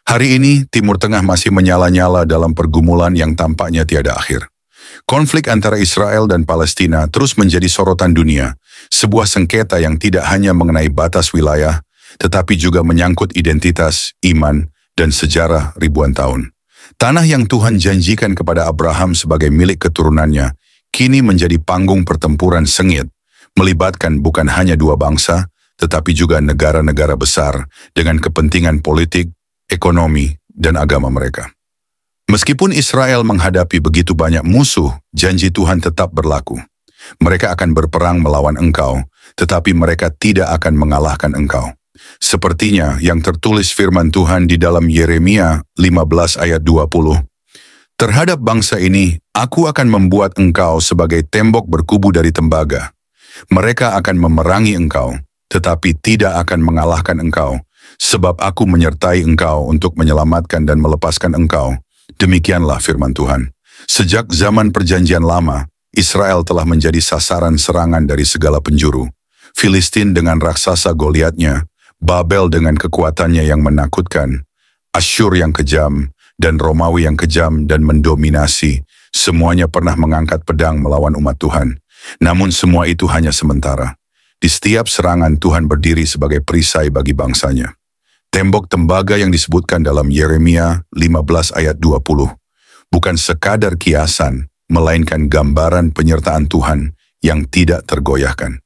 Hari ini, Timur Tengah masih menyala-nyala dalam pergumulan yang tampaknya tiada akhir. Konflik antara Israel dan Palestina terus menjadi sorotan dunia, sebuah sengketa yang tidak hanya mengenai batas wilayah, tetapi juga menyangkut identitas, iman, dan sejarah ribuan tahun. Tanah yang Tuhan janjikan kepada Abraham sebagai milik keturunannya, kini menjadi panggung pertempuran sengit, melibatkan bukan hanya dua bangsa, tetapi juga negara-negara besar dengan kepentingan politik, ekonomi, dan agama mereka. Meskipun Israel menghadapi begitu banyak musuh, janji Tuhan tetap berlaku. Mereka akan berperang melawan engkau, tetapi mereka tidak akan mengalahkan engkau. Sepertinya yang tertulis firman Tuhan di dalam Yeremia 15 ayat 20. Terhadap bangsa ini, aku akan membuat engkau sebagai tembok berkubu dari tembaga. Mereka akan memerangi engkau, tetapi tidak akan mengalahkan engkau, sebab aku menyertai engkau untuk menyelamatkan dan melepaskan engkau. Demikianlah firman Tuhan. Sejak zaman perjanjian lama, Israel telah menjadi sasaran serangan dari segala penjuru. Filistin dengan raksasa Goliatnya, Babel dengan kekuatannya yang menakutkan, Asyur yang kejam, dan Romawi yang kejam dan mendominasi, semuanya pernah mengangkat pedang melawan umat Tuhan. Namun semua itu hanya sementara. Di setiap serangan Tuhan berdiri sebagai perisai bagi bangsanya. Tembok tembaga yang disebutkan dalam Yeremia 15 ayat 20 bukan sekadar kiasan, melainkan gambaran penyertaan Tuhan yang tidak tergoyahkan.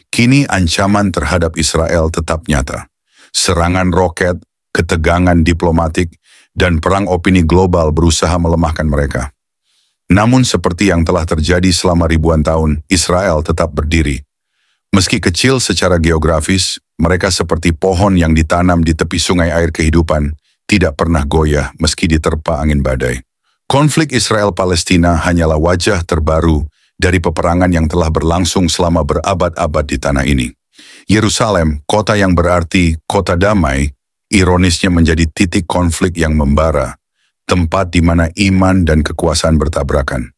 Kini ancaman terhadap Israel tetap nyata. Serangan roket, ketegangan diplomatik, dan perang opini global berusaha melemahkan mereka. Namun seperti yang telah terjadi selama ribuan tahun, Israel tetap berdiri. Meski kecil secara geografis, mereka seperti pohon yang ditanam di tepi sungai air kehidupan, tidak pernah goyah meski diterpa angin badai. Konflik Israel-Palestina hanyalah wajah terbaru dari peperangan yang telah berlangsung selama berabad-abad di tanah ini. Yerusalem, kota yang berarti kota damai, ironisnya menjadi titik konflik yang membara, tempat di mana iman dan kekuasaan bertabrakan.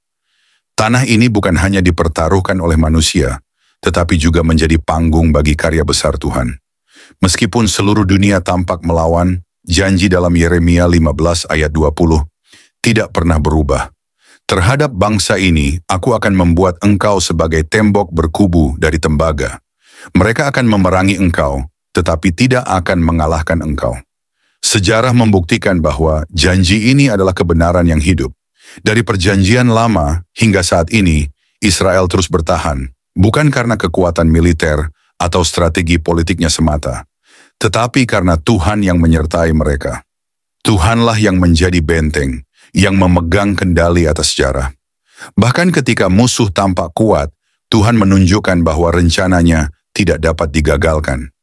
Tanah ini bukan hanya dipertaruhkan oleh manusia, tetapi juga menjadi panggung bagi karya besar Tuhan. Meskipun seluruh dunia tampak melawan, janji dalam Yeremia 15 ayat 20 tidak pernah berubah. Terhadap bangsa ini, aku akan membuat engkau sebagai tembok berkubu dari tembaga. Mereka akan memerangi engkau, tetapi tidak akan mengalahkan engkau. Sejarah membuktikan bahwa janji ini adalah kebenaran yang hidup. Dari perjanjian lama hingga saat ini, Israel terus bertahan. Bukan karena kekuatan militer atau strategi politiknya semata, tetapi karena Tuhan yang menyertai mereka. Tuhanlah yang menjadi benteng, yang memegang kendali atas sejarah. Bahkan ketika musuh tampak kuat, Tuhan menunjukkan bahwa rencananya tidak dapat digagalkan.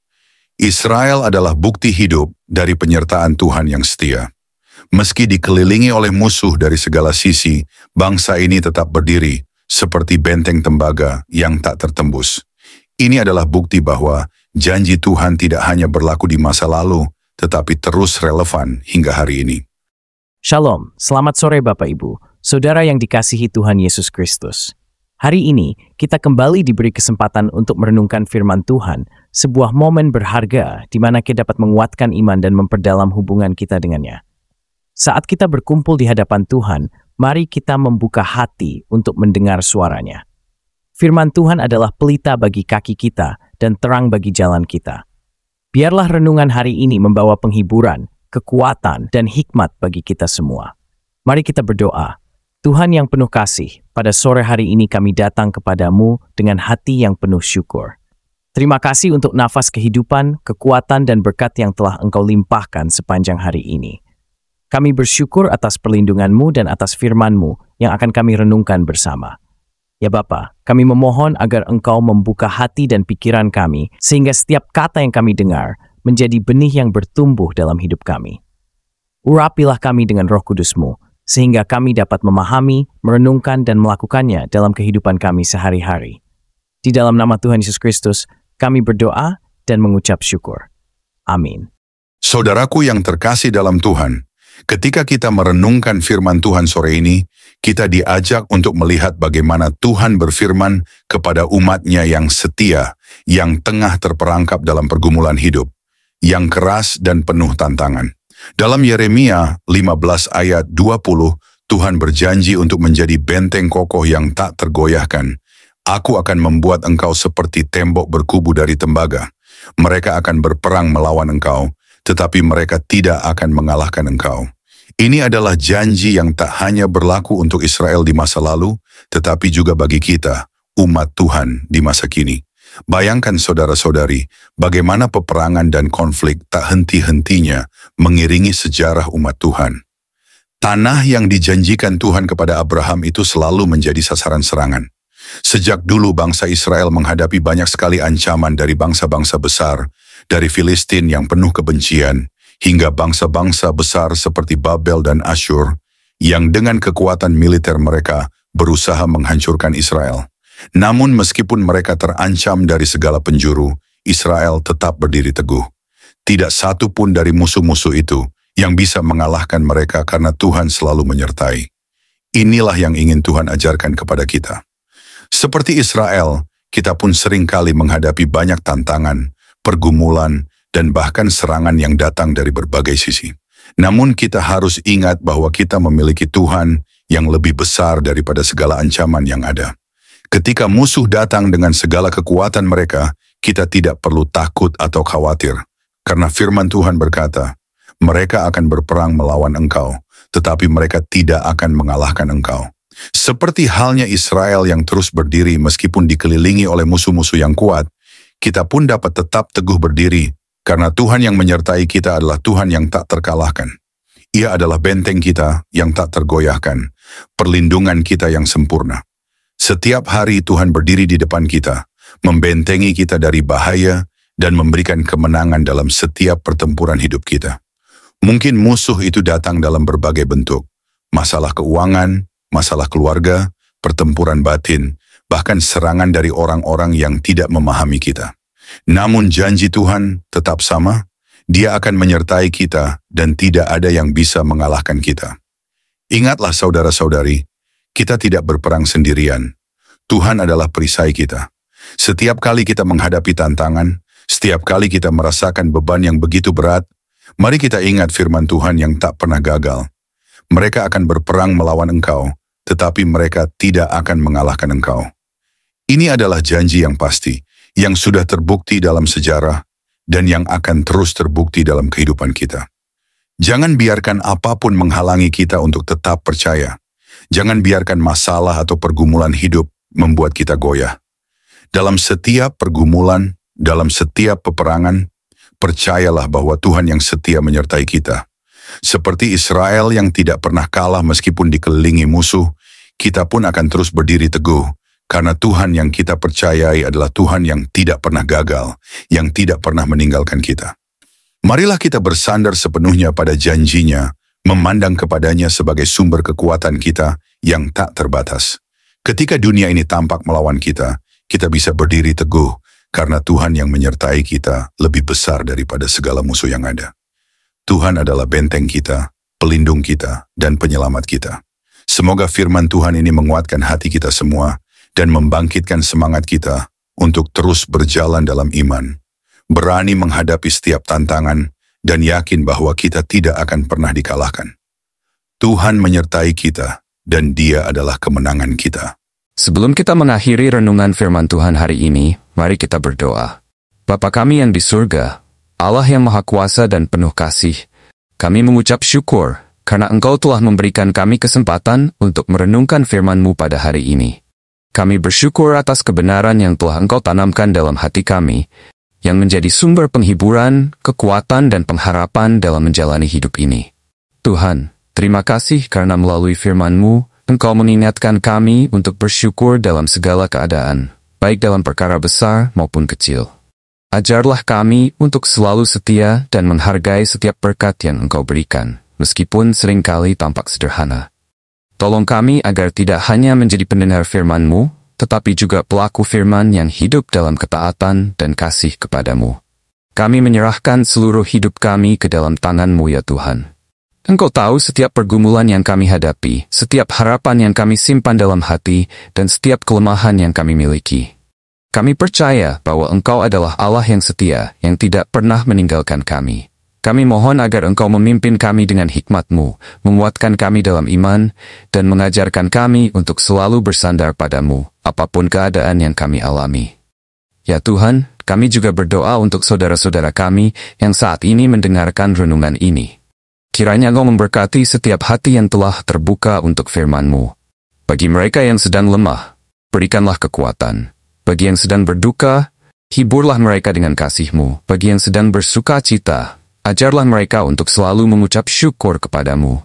Israel adalah bukti hidup dari penyertaan Tuhan yang setia. Meski dikelilingi oleh musuh dari segala sisi, bangsa ini tetap berdiri, seperti benteng tembaga yang tak tertembus. Ini adalah bukti bahwa janji Tuhan tidak hanya berlaku di masa lalu, tetapi terus relevan hingga hari ini. Shalom, selamat sore Bapak Ibu, Saudara yang dikasihi Tuhan Yesus Kristus. Hari ini, kita kembali diberi kesempatan untuk merenungkan firman Tuhan, sebuah momen berharga di mana kita dapat menguatkan iman dan memperdalam hubungan kita dengannya. Saat kita berkumpul di hadapan Tuhan, mari kita membuka hati untuk mendengar suaranya. Firman Tuhan adalah pelita bagi kaki kita dan terang bagi jalan kita. Biarlah renungan hari ini membawa penghiburan, kekuatan, dan hikmat bagi kita semua. Mari kita berdoa. Tuhan yang penuh kasih, pada sore hari ini kami datang kepadamu dengan hati yang penuh syukur. Terima kasih untuk nafas kehidupan, kekuatan, dan berkat yang telah Engkau limpahkan sepanjang hari ini. Kami bersyukur atas perlindungan-Mu dan atas firman-Mu yang akan kami renungkan bersama. Ya Bapa, kami memohon agar Engkau membuka hati dan pikiran kami, sehingga setiap kata yang kami dengar menjadi benih yang bertumbuh dalam hidup kami. Urapilah kami dengan Roh Kudus-Mu, sehingga kami dapat memahami, merenungkan, dan melakukannya dalam kehidupan kami sehari-hari. Di dalam nama Tuhan Yesus Kristus, kami berdoa dan mengucap syukur. Amin. Saudaraku yang terkasih dalam Tuhan, ketika kita merenungkan firman Tuhan sore ini, kita diajak untuk melihat bagaimana Tuhan berfirman kepada umat-Nya yang setia, yang tengah terperangkap dalam pergumulan hidup, yang keras dan penuh tantangan. Dalam Yeremia 15 ayat 20, Tuhan berjanji untuk menjadi benteng kokoh yang tak tergoyahkan. Aku akan membuat engkau seperti tembok berkubu dari tembaga. Mereka akan berperang melawan engkau, tetapi mereka tidak akan mengalahkan engkau. Ini adalah janji yang tak hanya berlaku untuk Israel di masa lalu, tetapi juga bagi kita, umat Tuhan di masa kini. Bayangkan saudara-saudari, bagaimana peperangan dan konflik tak henti-hentinya mengiringi sejarah umat Tuhan. Tanah yang dijanjikan Tuhan kepada Abraham itu selalu menjadi sasaran serangan. Sejak dulu bangsa Israel menghadapi banyak sekali ancaman dari bangsa-bangsa besar, dari Filistin yang penuh kebencian, hingga bangsa-bangsa besar seperti Babel dan Asyur, yang dengan kekuatan militer mereka berusaha menghancurkan Israel. Namun meskipun mereka terancam dari segala penjuru, Israel tetap berdiri teguh. Tidak satu pun dari musuh-musuh itu yang bisa mengalahkan mereka karena Tuhan selalu menyertai. Inilah yang ingin Tuhan ajarkan kepada kita. Seperti Israel, kita pun seringkali menghadapi banyak tantangan, pergumulan, dan bahkan serangan yang datang dari berbagai sisi. Namun kita harus ingat bahwa kita memiliki Tuhan yang lebih besar daripada segala ancaman yang ada. Ketika musuh datang dengan segala kekuatan mereka, kita tidak perlu takut atau khawatir. Karena firman Tuhan berkata, mereka akan berperang melawan engkau, tetapi mereka tidak akan mengalahkan engkau. Seperti halnya Israel yang terus berdiri meskipun dikelilingi oleh musuh-musuh yang kuat, kita pun dapat tetap teguh berdiri karena Tuhan yang menyertai kita adalah Tuhan yang tak terkalahkan. Ia adalah benteng kita yang tak tergoyahkan, perlindungan kita yang sempurna. Setiap hari Tuhan berdiri di depan kita, membentengi kita dari bahaya dan memberikan kemenangan dalam setiap pertempuran hidup kita. Mungkin musuh itu datang dalam berbagai bentuk, masalah keuangan, masalah keluarga, pertempuran batin, bahkan serangan dari orang-orang yang tidak memahami kita. Namun janji Tuhan tetap sama, Dia akan menyertai kita dan tidak ada yang bisa mengalahkan kita. Ingatlah saudara-saudari, kita tidak berperang sendirian. Tuhan adalah perisai kita. Setiap kali kita menghadapi tantangan, setiap kali kita merasakan beban yang begitu berat, mari kita ingat firman Tuhan yang tak pernah gagal. Mereka akan berperang melawan engkau, tetapi mereka tidak akan mengalahkan engkau. Ini adalah janji yang pasti, yang sudah terbukti dalam sejarah, dan yang akan terus terbukti dalam kehidupan kita. Jangan biarkan apapun menghalangi kita untuk tetap percaya. Jangan biarkan masalah atau pergumulan hidup membuat kita goyah. Dalam setiap pergumulan, dalam setiap peperangan, percayalah bahwa Tuhan yang setia menyertai kita. Seperti Israel yang tidak pernah kalah meskipun dikelilingi musuh, kita pun akan terus berdiri teguh, karena Tuhan yang kita percayai adalah Tuhan yang tidak pernah gagal, yang tidak pernah meninggalkan kita. Marilah kita bersandar sepenuhnya pada janjinya, memandang kepadanya sebagai sumber kekuatan kita yang tak terbatas. Ketika dunia ini tampak melawan kita, kita bisa berdiri teguh, karena Tuhan yang menyertai kita lebih besar daripada segala musuh yang ada. Tuhan adalah benteng kita, pelindung kita, dan penyelamat kita. Semoga firman Tuhan ini menguatkan hati kita semua dan membangkitkan semangat kita untuk terus berjalan dalam iman, berani menghadapi setiap tantangan, dan yakin bahwa kita tidak akan pernah dikalahkan. Tuhan menyertai kita, dan Dia adalah kemenangan kita. Sebelum kita mengakhiri renungan firman Tuhan hari ini, mari kita berdoa. Bapa kami yang di surga, Allah yang Maha Kuasa dan penuh kasih, kami mengucap syukur karena Engkau telah memberikan kami kesempatan untuk merenungkan firman-Mu pada hari ini. Kami bersyukur atas kebenaran yang telah Engkau tanamkan dalam hati kami, yang menjadi sumber penghiburan, kekuatan, dan pengharapan dalam menjalani hidup ini. Tuhan, terima kasih karena melalui firman-Mu, Engkau mengingatkan kami untuk bersyukur dalam segala keadaan, baik dalam perkara besar maupun kecil. Ajarlah kami untuk selalu setia dan menghargai setiap berkat yang Engkau berikan, meskipun seringkali tampak sederhana. Tolong kami agar tidak hanya menjadi pendengar firman-Mu, tetapi juga pelaku firman yang hidup dalam ketaatan dan kasih kepadamu. Kami menyerahkan seluruh hidup kami ke dalam tangan-Mu ya Tuhan. Engkau tahu setiap pergumulan yang kami hadapi, setiap harapan yang kami simpan dalam hati, dan setiap kelemahan yang kami miliki. Kami percaya bahwa Engkau adalah Allah yang setia, yang tidak pernah meninggalkan kami. Kami mohon agar Engkau memimpin kami dengan hikmat-Mu, menguatkan kami dalam iman, dan mengajarkan kami untuk selalu bersandar padamu, apapun keadaan yang kami alami. Ya Tuhan, kami juga berdoa untuk saudara-saudara kami yang saat ini mendengarkan renungan ini. Kiranya Engkau memberkati setiap hati yang telah terbuka untuk firman-Mu. Bagi mereka yang sedang lemah, berikanlah kekuatan. Bagi yang sedang berduka, hiburlah mereka dengan kasih-Mu. Bagi yang sedang bersuka cita, ajarlah mereka untuk selalu mengucap syukur kepadamu.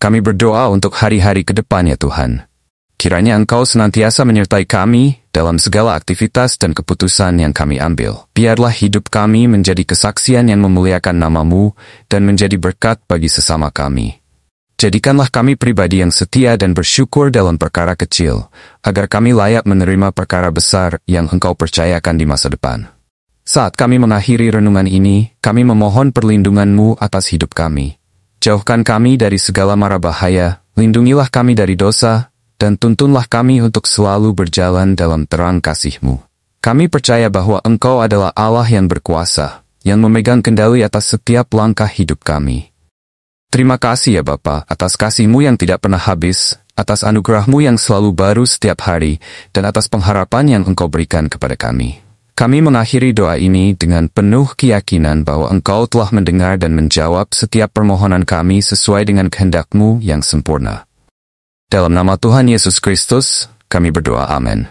Kami berdoa untuk hari-hari ke depan ya Tuhan. Kiranya Engkau senantiasa menyertai kami dalam segala aktivitas dan keputusan yang kami ambil. Biarlah hidup kami menjadi kesaksian yang memuliakan nama-Mu dan menjadi berkat bagi sesama kami. Jadikanlah kami pribadi yang setia dan bersyukur dalam perkara kecil, agar kami layak menerima perkara besar yang Engkau percayakan di masa depan. Saat kami mengakhiri renungan ini, kami memohon perlindungan-Mu atas hidup kami. Jauhkan kami dari segala mara bahaya, lindungilah kami dari dosa, dan tuntunlah kami untuk selalu berjalan dalam terang kasih-Mu. Kami percaya bahwa Engkau adalah Allah yang berkuasa, yang memegang kendali atas setiap langkah hidup kami. Terima kasih ya Bapa, atas kasih-Mu yang tidak pernah habis, atas anugerah-Mu yang selalu baru setiap hari, dan atas pengharapan yang Engkau berikan kepada kami. Kami mengakhiri doa ini dengan penuh keyakinan bahwa Engkau telah mendengar dan menjawab setiap permohonan kami sesuai dengan kehendak-Mu yang sempurna. Dalam nama Tuhan Yesus Kristus, kami berdoa. Amin.